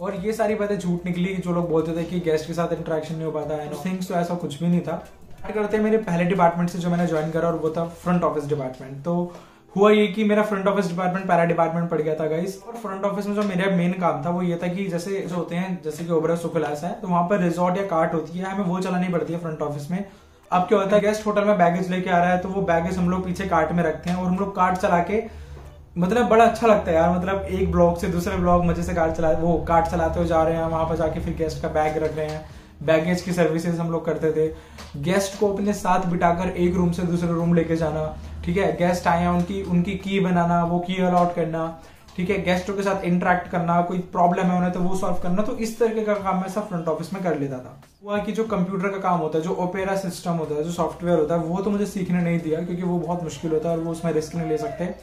और ये सारी बातें झूठ निकली जो लोग बोलते थे कि गेस्ट के साथ इंटरेक्शन नहीं हो पाता है, थिंग्स तो ऐसा कुछ भी नहीं था। करते हैं मेरे पहले डिपार्टमेंट से जो मैंने ज्वाइन करा और वो था फ्रंट ऑफिस डिपार्टमेंट। तो हुआ ये कि मेरा front office department para department पड़ गया था गाइस। और फ्रंट ऑफिस में जो मेरा मेन काम था वो ये था कि जैसे जो होते हैं, जैसे कि ओबराय सुखविलास है तो वहां पर रिजॉर्ट या कार्ट होती है, हमें वो चलानी पड़ती है फ्रंट ऑफिस में। अब क्या होता है, गेस्ट होटल में बैगेज लेके आ रहा है तो वो बैगेज हम लोग पीछे कार्ट में रखते हैं और हम लोग कार्ट चला के, मतलब बड़ा अच्छा लगता है यार, मतलब एक ब्लॉक से दूसरे ब्लॉक मजे से कार्ट चलाते हुए जा रहे हैं, वहां पर जाके फिर गेस्ट का बैग रख रहे हैं। बैगेज की सर्विसेज हम लोग करते थे। गेस्ट को अपने साथ बिठाकर एक रूम से दूसरे रूम लेके जाना, ठीक है, गेस्ट आए हैं उनकी की बनाना, वो की अलॉट करना, ठीक है, गेस्टों के साथ इंटरेक्ट करना, कोई प्रॉब्लम है उन्हें तो वो सॉल्व करना, तो इस तरीके का काम मैं सब फ्रंट ऑफिस में कर लेता था। हुआ कि जो कंप्यूटर का काम होता है, जो ओपेरा सिस्टम होता है, जो सॉफ्टवेयर होता है, वो तो मुझे सीखने नहीं दिया क्योंकि वो बहुत मुश्किल होता है और वो उसमें रिस्क नहीं ले सकते।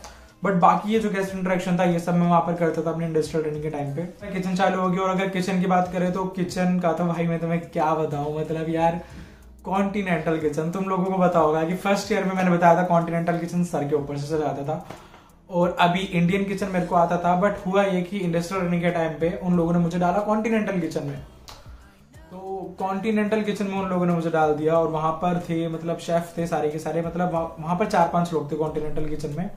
बट बाकी ये जो गेस्ट इंटरेक्शन था ये सब मैं वहां पर करता था अपने इंडस्ट्रियल ट्रेनिंग के टाइम पे। किचन चालू होगी, और अगर किचन की बात करें तो किचन का तो भाई मैं तुम्हें क्या बताऊं, मतलब यार कॉन्टिनेंटल किचन, तुम लोगों को पता होगा कि फर्स्ट ईयर में मैंने बताया था कॉन्टिनेंटल किचन सर के ऊपर से चलाता था, और अभी इंडियन किचन मेरे को आता था। बट हुआ ये कि इंडस्ट्रियल ट्रेनिंग के टाइम पे उन लोगों ने मुझे डाला कॉन्टिनेंटल किचन में, तो कॉन्टिनेंटल किचन में उन लोगों ने मुझे डाल दिया, और वहां पर थे मतलब शेफ थे सारे के सारे, मतलब वहां पर 4-5 लोग थे कॉन्टिनेंटल किचन में,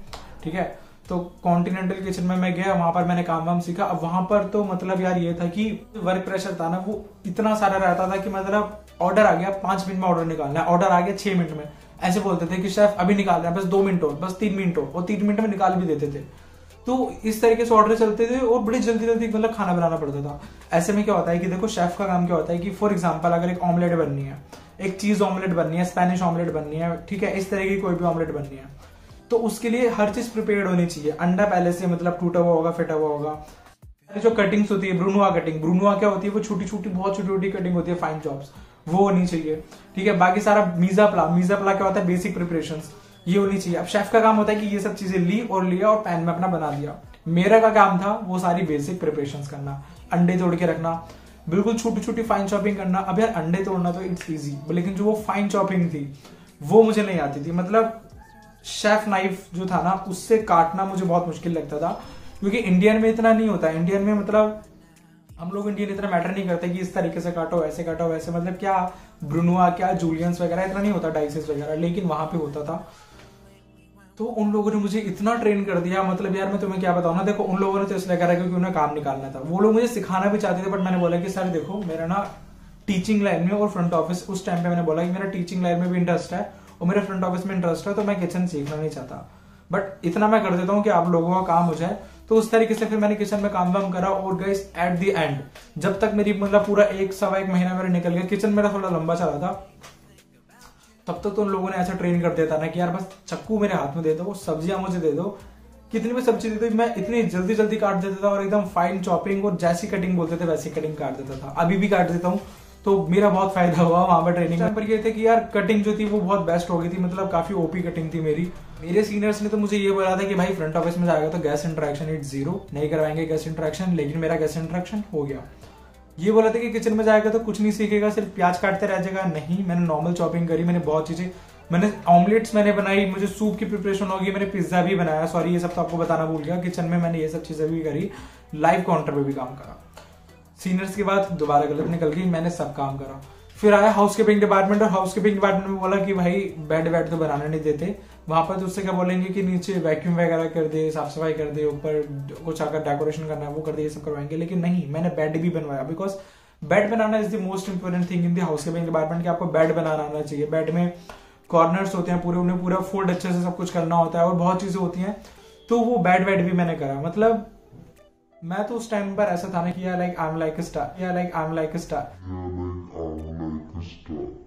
ठीक है। तो कॉन्टिनेंटल किचन में मैं गया, वहां पर मैंने काम वाम सीखा। अब वहां पर तो मतलब यार ये था कि वर्क प्रेशर था ना वो इतना सारा रहता था कि मतलब ऑर्डर आ गया 5 मिनट में ऑर्डर निकालना है, ऑर्डर आ गया 6 मिनट में, ऐसे बोलते थे कि शेफ अभी निकाल रहे हैं, बस 2 मिनट हो, बस 3 मिनट हो, और 3 मिनट में निकाल भी देते थे। तो इस तरीके से ऑर्डर चलते थे और बड़ी जल्दी जल्दी मतलब खाना बनाना पड़ता था। ऐसे में क्या होता है कि देखो शेफ का काम क्या होता है कि फॉर एग्जांपल अगर एक ऑमलेट बननी है, एक चीज ऑमलेट बननी है, स्पेनिश ऑमलेट बननी है, ठीक है, इस तरह की कोई भी ऑमलेट बननी है, तो उसके लिए हर चीज प्रिपेयर्ड होनी चाहिए। अंडा पहले से मतलब टूटा हुआ होगा, फिटा हुआ होगा। जो कटिंग्स होती है ब्रूनुआ कटिंग, ब्रूनुआ क्या होती है, वो छोटी छोटी बहुत छोटी छोटी कटिंग होती है, फाइन जॉब्स, वो होनी चाहिए, ठीक है। बाकी सारा मीजा पला क्या होता है, बेसिक प्रिपरेशंस, ये होनी चाहिए। अब शेफ का काम होता है कि ये सब चीजें ली और लिया और पैन में अपना बना दिया। मेरा का काम था वो सारी बेसिक प्रिपरेशंस करना, अंडे तोड़ के रखना, बिल्कुल छोटी छोटी फाइन चॉपिंग करना। अब यार अंडे तोड़ना तो इट्स इजी, लेकिन जो वो फाइन चॉपिंग थी वो मुझे नहीं आती थी। मतलब शेफ नाइफ जो था ना उससे काटना मुझे बहुत मुश्किल लगता था, क्योंकि इंडियन में इतना नहीं होता। इंडियन में मतलब हम लोग इंडियन इतना मैटर नहीं करते कि इस तरीके से काटो, ऐसे काटो, वैसे, मतलब क्या ब्रुनुआ, क्या जूलियंस वगैरह इतना नहीं होता, डाइसेस वगैरह, लेकिन वहां पे होता था। तो उन लोगों ने मुझे इतना ट्रेन कर दिया, मतलब यार मैं तुम्हें क्या बताऊं ना। देखो उन लोगों ने तो इसलिए करा क्योंकि उन्हें काम निकालना था, वो लोग मुझे सिखाना भी चाहते थे, बट मैंने बोला कि सर देखो मेरा ना टीचिंग लाइन में और फ्रंट ऑफिस, उस टाइम पे मैंने बोला कि मेरा टीचिंग लाइन में भी इंटरेस्ट है और मेरा फ्रंट ऑफिस में इंटरेस्ट है, तो मैं किचन सीखना नहीं चाहता, बट इतना मैं कर देता हूँ कि आप लोगों का काम हो जाए। तो उस तरीके से फिर मैंने किचन में काम वाम करा, और गाइस एट द एंड जब तक मेरी मतलब पूरा 1-1.25 महीना मेरा निकल गया, किचन मेरा थोड़ा लंबा चला था, तब तक तो उन लोगों ने ऐसा ट्रेन कर दिया था ना कि यार बस चक्कू मेरे हाथ में दे दो, सब्जियां मुझे दे दो, कितनी भी सब्जी दे दो, मैं इतनी जल्दी जल्दी काट देता था और एकदम फाइन चॉपिंग, और जैसी कटिंग बोलते थे वैसी कटिंग काट देता था। अभी भी काट देता हूँ, तो मेरा बहुत फायदा हुआ वहां पर ट्रेनिंग में। पर ये थे कि यार कटिंग जो थी वो बहुत बेस्ट हो गई थी, मतलब काफी ओपी कटिंग थी मेरी। मेरे सीनियर्स ने तो मुझे ये बोला था कि भाई फ्रंट ऑफिस में जाएगा तो गैस इंटरेक्शन इट्स 0, नहीं करवाएंगे गैस इंटरेक्शन, लेकिन मेरा गैस इंटरेक्शन हो गया। ये बोला था कि किचन में जाएगा तो कुछ नहीं सीखेगा, सिर्फ प्याज काटते रह जाएगा, नहीं, मैंने नॉर्मल चॉपिंग करी, मैंने बहुत चीजें, मैंने ऑमलेट्स मैंने बनाई, मुझे सूप की प्रिपरेशन होगी, मैंने पिज्जा भी बनाया, सॉरी ये सब तो आपको बताना भूल गया, किचन में मैंने ये सब चीजें भी करी, लाइव काउंटर पे भी काम करा। सीनियर्स की बात दोबारा गलत निकल गई, मैंने सब काम करा। फिर आया हाउसकीपिंग डिपार्टमेंट, और हाउसकीपिंग डिपार्टमेंट में बोला कि भाई बेड वेड तो बनाने नहीं देते वहां पर, तो उससे क्या बोलेंगे कि नीचे वैक्यूम वगैरह कर दे, साफ सफाई कर दे, ऊपर कुछ अगर डेकोरेशन करना है वो कर दे, ये सब करवाएंगे। लेकिन नहीं, मैंने बेड भी बनवाया, because bed banana is the most important thing in the housekeeping department, कि आपको बेड बनाना आना चाहिए। बेड में कॉर्नर्स होते हैं पूरे, उन्हें पूरा फोल्ड अच्छे से सब कुछ करना होता है, और बहुत चीजें होती हैं, तो वो बेड वेड भी मैंने करा। मतलब मैं तो उस टाइम पर ऐसा था ना कि I am like a star.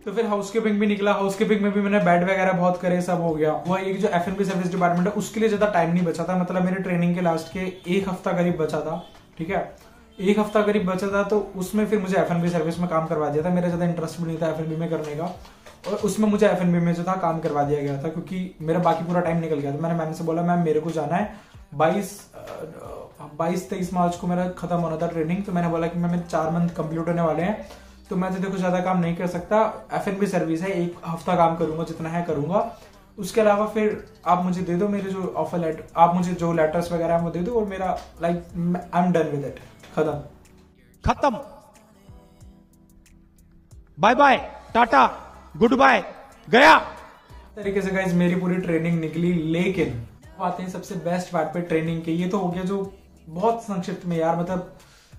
तो फिर हाउसकीपिंग भी निकला, हाउसकीपिंग में भी मैंने बेड वगैरह बहुत करे, सब हो गया। वो ये जो F&B सर्विस डिपार्टमेंट है उसके लिए ज्यादा टाइम नहीं बचा था, मतलब मेरे ट्रेनिंग के लास्ट के 1 हफ्ता करीब बचा था, ठीक है, 1 हफ्ता करीब बचा था। तो उसमें फिर मुझे F&B सर्विस में काम करवा दिया था, मेरा ज्यादा इंटरेस्ट भी नहीं था F&B में करने का, और उसमें मुझे F&B में जो था काम करवा दिया गया था, क्योंकि मेरा बाकी पूरा टाइम निकल गया था। मैंने मैम से बोला मैम मेरे को जाना है 22-23 मार्च को मेरा खत्म होना था ट्रेनिंग, तो मैंने बोला कि मैं 4 मंथ कंप्लीट होने वाले हैं, तो मैं तो देखो ज्यादा काम नहीं कर सकता, F&B सर्विस है, 1 हफ्ता काम करूंगा, जितना है करूंगा, उसके अलावा फिर आप मुझे दे दो मेरे जो ऑफर लेटर, आप मुझे जो लेटर्स वगैरह है वो दे दो, और मेरा like I am done with it, खत्म, bye bye, tata, goodbye, गया। तरीके से गाइस मेरी पूरी ट्रेनिंग निकली। लेकिन आते हैं सबसे बेस्ट पार्ट पे ट्रेनिंग के। ये तो हो गया जो बहुत संक्षिप्त में यार, मतलब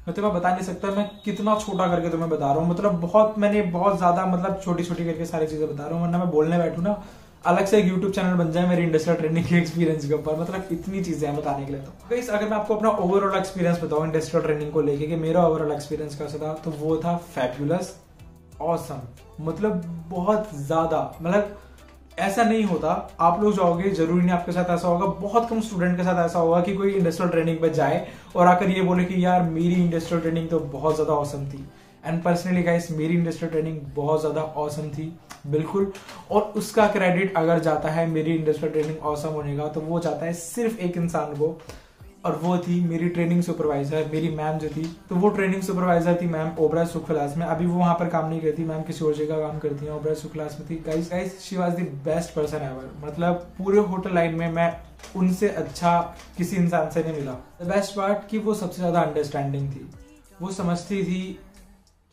मैं तुम्हें बता नहीं सकता मैं कितना छोटा करके तुम्हें बता रहा हूँ, मतलब मैंने बहुत ज्यादा मतलब छोटी छोटी करके सारी चीजें बता रहा हूँ, वरना मैं बोलने बैठू ना अलग से एक यूट्यूब चैनल बन जाए मेरी इंडस्ट्रियल ट्रेनिंग के एक्सपीरियंस के ऊपर, मतलब इतनी चीजें हैं बताने के लिए। तो गाइस अगर मैं आपको अपना ओवरऑल एक्सपीरियंस बताऊं इंडस्ट्रियल ट्रेनिंग को लेके कि मेरा ओवरऑल एक्सपीरियंस कैसा था, तो वो था फैबुलस, ऑसम, मतलब बहुत ज्यादा, मतलब ऐसा नहीं होता। आप लोग जाओगे, जरूरी नहीं आपके साथ ऐसा होगा, बहुत कम स्टूडेंट के साथ ऐसा होगा कि कोई इंडस्ट्रियल ट्रेनिंग पे जाए और आकर ये बोले कि यार मेरी इंडस्ट्रियल ट्रेनिंग तो बहुत ज्यादा औसम थी। एंड पर्सनली गाइस, मेरी इंडस्ट्रियल ट्रेनिंग बहुत ज्यादा औसम थी, बिल्कुल। और उसका क्रेडिट अगर जाता है मेरी इंडस्ट्रियल ट्रेनिंग औसम होने का, तो वो जाता है सिर्फ एक इंसान को, और वो थी मेरी ट्रेनिंग सुपरवाइजर, मेरी मैम जो थी। तो वो ट्रेनिंग सुपरवाइजर थी मैम ओबराय सुख क्लास में। अभी वो वहां पर काम नहीं करती, मैम किसी और जगह काम करती है, ओबराय सुख क्लास में थी। Guys she was the best person ever. मतलब पूरे होटल लाइन में मैं उनसे अच्छा किसी इंसान से नहीं मिला। द बेस्ट पार्ट कि वो सबसे ज्यादा अंडरस्टैंडिंग थी। वो समझती थी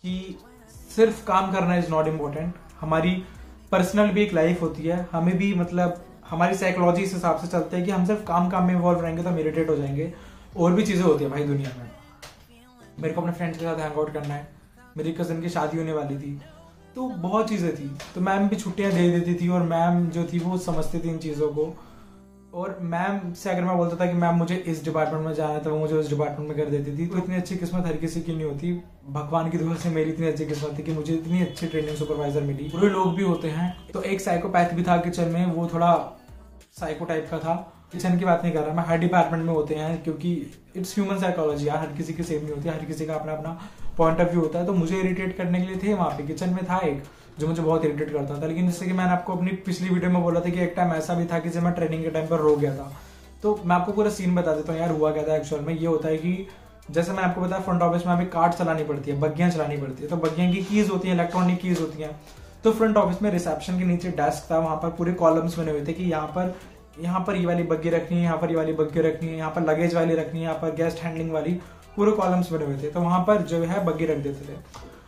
कि सिर्फ काम करना इज नॉट इम्पोर्टेंट, हमारी पर्सनल भी एक लाइफ होती है, हमें भी मतलब हमारी साइकोलॉजी इस हिसाब से चलते हैं कि हम सिर्फ काम में इन्वॉल्व रहेंगे तो हम इरिटेट हो जाएंगे। और भी चीजें होती है भाई दुनिया में। मेरे को अपने फ्रेंड्स के साथ हैंग आउट करना है, मेरी कजन की शादी होने वाली थी, तो बहुत चीजें थी। तो मैम भी छुट्टियां दे देती थी, और मैम जो थी वो समझती थी इन चीजों को। और मैम से अगर मैं बोलता था कि मैम मुझे इस डिपार्टमेंट में जाना है, तो वो मुझे उस डिपार्टमेंट में कर देती थी। तो इतनी अच्छी किस्मत हर किसी की नहीं होती। भगवान की दुआ से मेरी इतनी अच्छी किस्मत थी कि मुझे इतनी अच्छी ट्रेनिंग सुपरवाइजर मिली। बुरे लोग भी होते हैं, तो एक साइकोपैथ भी था किचन में, वो थोड़ा साइको टाइप का था। किचन की बात नहीं कर रहा मैं, हर डिपार्टमेंट में होते हैं, क्योंकि इट्स ह्यूमन साइकोलॉजी यार, हर किसी की सेम नहीं होती, हर किसी का अपना अपना पॉइंट ऑफ व्यू होता है। तो मुझे इरिटेट करने के लिए थे वहां पे, किचन में था एक जो मुझे बहुत इरिटेट करता था। लेकिन जैसे कि मैंने आपको अपनी पिछली वीडियो में बोला था कि एक टाइम ऐसा भी था कि जब मैं ट्रेनिंग के टाइम पर रो गया था। तो मैं आपको पूरा सीन बता देता हूँ यार, हुआ क्या था एक्चुअल में। ये होता है कि जैसे मैंने आपको बताया फ्रंट ऑफिस में अभी कार्ड चलानी पड़ती है, बग्गियां चलानी पड़ती है। तो बग्गियां की कीज होती है, इलेक्ट्रॉनिक कीज होती है। तो फ्रंट ऑफिस में रिसेप्शन के नीचे डेस्क था, वहां पर पूरे कॉलम्स बने हुए थे कि यहाँ पर ये वाली बग्गी रखनी है, यहाँ पर ये वाली बग्गी रखनी है, यहाँ पर लगेज वाली रखनी है, यहाँ पर गेस्ट हैंडलिंग वाली, पूरे कॉलम्स बने हुए थे। तो वहां पर जो है बग्गी रख देते थे।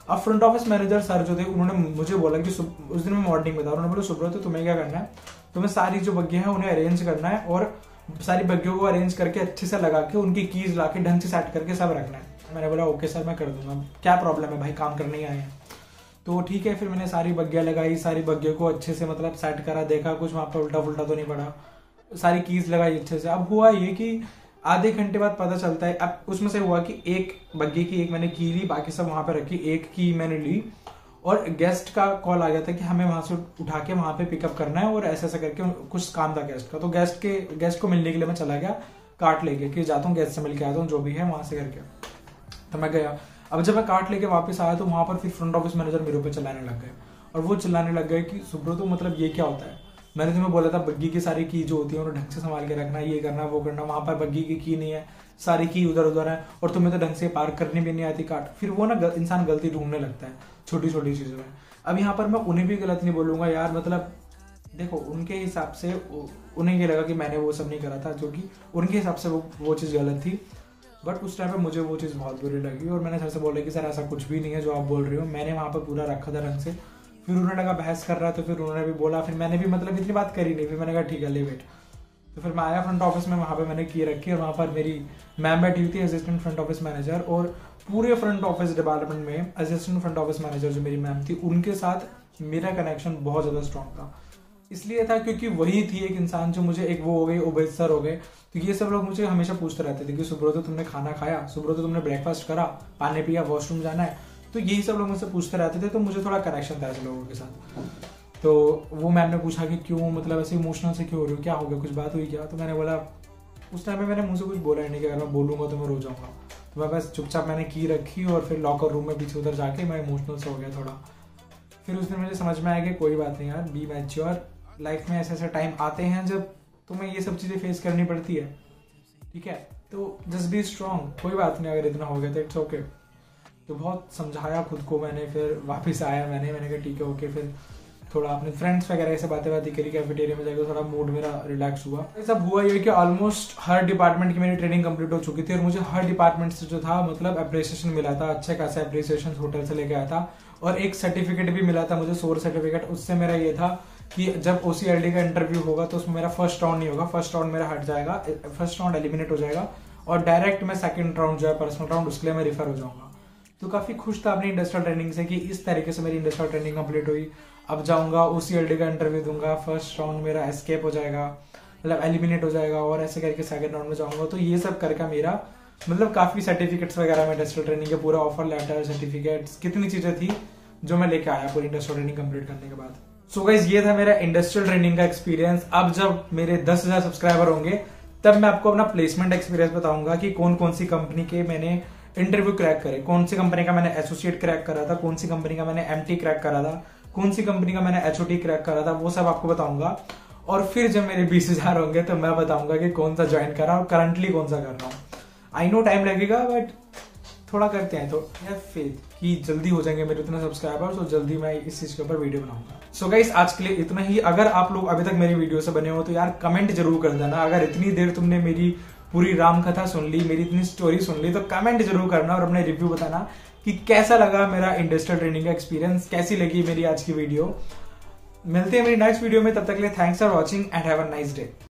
अब फ्रंट ऑफिस मैनेजर सर जो थे, उन्होंने मुझे बोला कि उस दिन मैं मॉर्निंग में था, उन्होंने बोला सुब्रत तो तुम्हें क्या करना है, तुम्हें सारी जो बग्गियां हैं उन्हें अरेंज करना है, और सारी बग्गियों को अरेंज करके अच्छे से लगा के उनकी कीज ला के ढंग से सेट करके सब रखना है। मैंने बोला ओके सर मैं कर दूंगा, क्या प्रॉब्लम है भाई, काम करने ही आए हैं। तो ठीक है, फिर मैंने सारी बग्गियां लगाई, सारी बग्गियों को अच्छे से मतलब सेट करा, देखा कुछ वहां पर उल्टा फुल्टा तो नहीं पड़ा, सारी कीज लगाई अच्छे से। अब हुआ ये कि आधे घंटे बाद पता चलता है, अब उसमें से हुआ कि एक बग्गी की एक मैंने की ली, बाकी सब वहां पे रखी, एक की मैंने ली, और गेस्ट का कॉल आ गया था कि हमें वहां से उठा के वहां पे पिकअप करना है, और ऐसा ऐसा करके कुछ काम था गेस्ट का। तो गेस्ट को मिलने के लिए मैं चला गया कार्ड लेके कि जाता हूँ गेस्ट से मिल के आता हूँ, जो भी है वहां से करके। तो मैं गया। अब जब मैं कार्ड लेके वापस आया तो वहां पर फिर फ्रंट ऑफिस मैनेजर मेरे ऊपर चिल्लाने लग गए, और वो चिल्लाने लग गए कि सुब्रत तो मतलब ये क्या होता है, मैंने तुम्हें बोला था बग्गी की सारी की जो होती है उन्हें ढंग से संभाल के रखना, ये करना वो करना, वहां पर बग्गी की नहीं है, सारी की उधर उधर है, और तुम्हें तो ढंग से पार्क करनी भी नहीं आती कार्ड। फिर वो ना इंसान गलती ढूंढने लगता है छोटी छोटी चीजों में। अब यहाँ पर मैं उन्हें भी गलत नहीं बोलूंगा यार, मतलब देखो उनके हिसाब से उन्हें ये लगा कि मैंने वो सब नहीं करा था, जो कि उनके हिसाब से वो चीज गलत थी। बट उस टाइम पे मुझे वो चीज बहुत बुरी लगी, और मैंने सर से बोला कि सर ऐसा कुछ भी नहीं है जो आप बोल रहे हो, मैंने वहां पर पूरा रखा था ढंग से। फिर उन्होंने लगा बहस कर रहा है, तो फिर उन्होंने भी बोला, फिर मैंने भी मतलब इतनी बात करी नहीं, फिर मैंने कहा ठीक है ले वेट। तो फिर मैं आया फ्रंट ऑफिस में, वहां पे मैंने की रखी, और वहां पर मेरी मैम बैठी हुई थी असिस्टेंट फ्रंट ऑफिस मैनेजर, और पूरे फ्रंट ऑफिस डिपार्टमेंट में असिस्टेंट फ्रंट ऑफिस मैनेजर जो मेरी मैम थी, उनके साथ मेरा कनेक्शन बहुत ज्यादा स्ट्रॉन्ग था। इसलिए था क्योंकि वही थी एक इंसान जो मुझे, एक वो हो गई उबैद सर हो गए। तो ये सब लोग मुझे हमेशा पूछते रहते थे कि सुब्रत तुमने खाना खाया, सुब्रत तुमने ब्रेकफास्ट करा, पानी पिया, वॉशरूम जाना है, तो यही सब लोग मुझसे पूछते रहते थे। तो मुझे थोड़ा कनेक्शन था ऐसे लोगों के साथ। तो वो मैम ने पूछा कि क्यों, मतलब ऐसे इमोशनल से क्यों हो रही हो, क्या हो गया, कुछ बात हुई क्या। तो मैंने बोला, उस टाइम में मैंने मुझसे कुछ बोला नहीं कि अगर मैं बोलूंगा तो मैं रो जाऊंगा। तो मैं बस चुपचाप मैंने की रखी, और फिर लॉकर रूम में पीछे उधर जाके मैं इमोशनल से हो गया थोड़ा। फिर उस दिन मुझे समझ में आया कि कोई बात नहीं यार, बी मैच्योर, लाइफ में ऐसे ऐसे टाइम आते हैं जब तुम्हें ये सब चीजें फेस करनी पड़ती है, ठीक है। तो जस्ट बी स्ट्रांग, कोई बात नहीं, अगर इतना हो गया तो इट्स ओके। तो बहुत समझाया खुद को मैंने, फिर वापस आया मैंने कहा ठीक है ओके। फिर थोड़ा अपने फ्रेंड्स वगैरह से बातें करी, कैफेटेरिया में जाकर थोड़ा मूड मेरा रिलैक्स हुआ। ये सब हुआ ये कि ऑलमोस्ट हर डिपार्टमेंट की मेरी ट्रेनिंग कंप्लीट हो चुकी थी, और मुझे हर डिपार्टमेंट से जो था मतलब अप्रिसिएशन मिला था, अच्छा खासा अप्रिसिएशन होटल से लेके आया था, और एक सर्टिफिकेट भी मिला था मुझे, सोर सर्टिफिकेट। उससे मेरा ये था कि जब OCLD का इंटरव्यू होगा तो उसमें मेरा फर्स्ट राउंड नहीं होगा, फर्स्ट राउंड मेरा हट जाएगा, फर्स्ट राउंड एलिमिनेट हो जाएगा, और डायरेक्ट मैं सेकंड राउंड जो है पर्सनल राउंड, उसके लिए मैं रेफर हो जाऊंगा। तो काफी खुश था अपनी इंडस्ट्रियल ट्रेनिंग से कि इस तरीके से मेरी इंडस्ट्रियल ट्रेनिंग कंप्लीट हुई। अब जाऊंगा OCLD का इंटरव्यू दूंगा, फर्स्ट राउंड मेरा एस्केप हो जाएगा, मतलब एलिमिनेट हो जाएगा, और ऐसे करके सेकंड राउंड में जाऊंगा। तो ये सब करके मेरा मतलब काफी सर्टिफिकेट्स वगैरह में इंडस्ट्रियल ट्रेनिंग के, पूरा ऑफर लेटर, सर्टिफिकेट्स, कितनी चीजें थी जो मैं लेके आया पूरी इंडस्ट्रियल ट्रेनिंग कंप्लीट करने के बाद। सो गाइस ये था मेरा इंडस्ट्रियल ट्रेनिंग का एक्सपीरियंस। अब जब मेरे 10,000 सब्सक्राइबर होंगे तब मैं आपको अपना प्लेसमेंट एक्सपीरियंस बताऊंगा कि कौन कौन सी कंपनी के मैंने इंटरव्यू क्रैक करे, कौन सी कंपनी का मैंने एसोसिएट क्रैक करा था, कौन सी कंपनी का मैंने एमटी क्रैक करा था, कौन सी कंपनी का मैंने एचओटी क्रैक करा था, वो सब आपको बताऊंगा। और फिर जब मेरे 20,000 होंगे तो मैं बताऊंगा कि कौन सा ज्वाइन करा और करंटली कौन सा कर रहा हूँ। आई नो टाइम लगेगा बट थोड़ा करते हैं, तो हैव फेथ कि जल्दी हो जाएंगे मेरे उतने सब्सक्राइबर्स और जल्दी मैं इस चीज के ऊपर वीडियो बनाऊंगा। सो गाइस आज के लिए इतना ही। अगर आप लोग अभी तक मेरी वीडियो से बने हो तो यार कमेंट जरूर कर देना। अगर इतनी देर तुमने मेरी पूरी राम कथा सुन ली, मेरी इतनी स्टोरी सुन ली, तो कमेंट जरूर करना और अपने रिव्यू बताना कि कैसा लगा मेरा इंडस्ट्रियल ट्रेनिंग का एक्सपीरियंस, कैसी लगी मेरी आज की वीडियो। मिलते हैं मेरी नेक्स्ट वीडियो में, तब तक के लिए thanks for watching and have a nice day.